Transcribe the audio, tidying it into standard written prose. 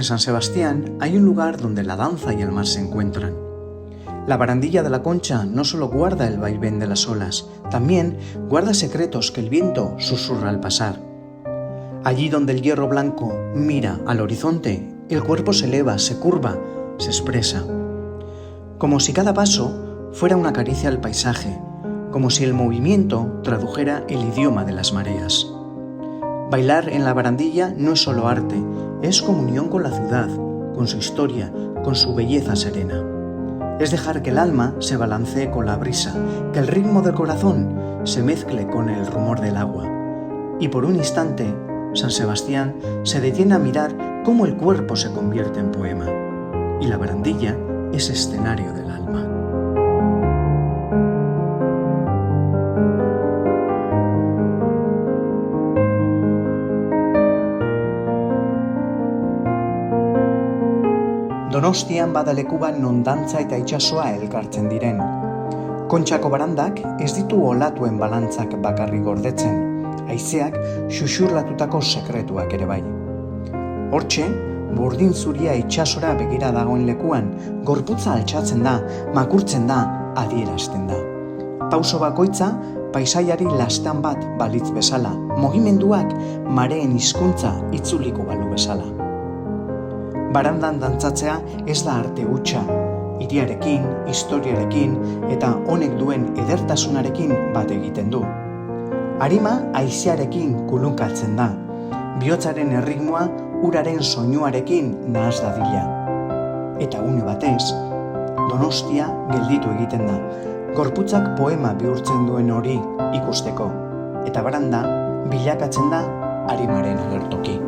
En San Sebastián hay un lugar donde la danza y el mar se encuentran. La barandilla de la Concha no solo guarda el vaivén de las olas, también guarda secretos que el viento susurra al pasar. Allí donde el hierro blanco mira al horizonte, el cuerpo se eleva, se curva, se expresa. Como si cada paso fuera una caricia al paisaje, como si el movimiento tradujera el idioma de las mareas. Bailar en la barandilla no es solo arte, es comunión con la ciudad, con su historia, con su belleza serena. Es dejar que el alma se balancee con la brisa, que el ritmo del corazón se mezcle con el rumor del agua. Y por un instante, San Sebastián se detiene a mirar cómo el cuerpo se convierte en poema. Y la barandilla es escenario del alma. Donostian bada leku bat non dantza eta itsasoa elkartzen diren. Kontxako barandak ez ditu olatuen balantzak bakarrik gordetzen, haizeak xuxurlatutako sekretuak ere bai. Hortxe, burdin zuria itsasora begira dagoen lekuan, gorputza altxatzen da, makurtzen da, adierazten da. Pauso bakoitza, paisaiari lastan bat balitz bezala, mugimenduak mareen hizkuntza itzuliko balu bezala. Barandan dantzatzea ez da arte hutsa, hiriarekin, historiarekin eta honek duen edertasunarekin bat egiten du. Arima haizearekin kulunkatzen da, bihotzaren erritmoa uraren soinuarekin nahas dadila. Eta une batez, Donostia gelditu egiten da, gorputzak poema bihurtzen duen hori ikusteko, eta baranda bilakatzen da arimaren agertoki.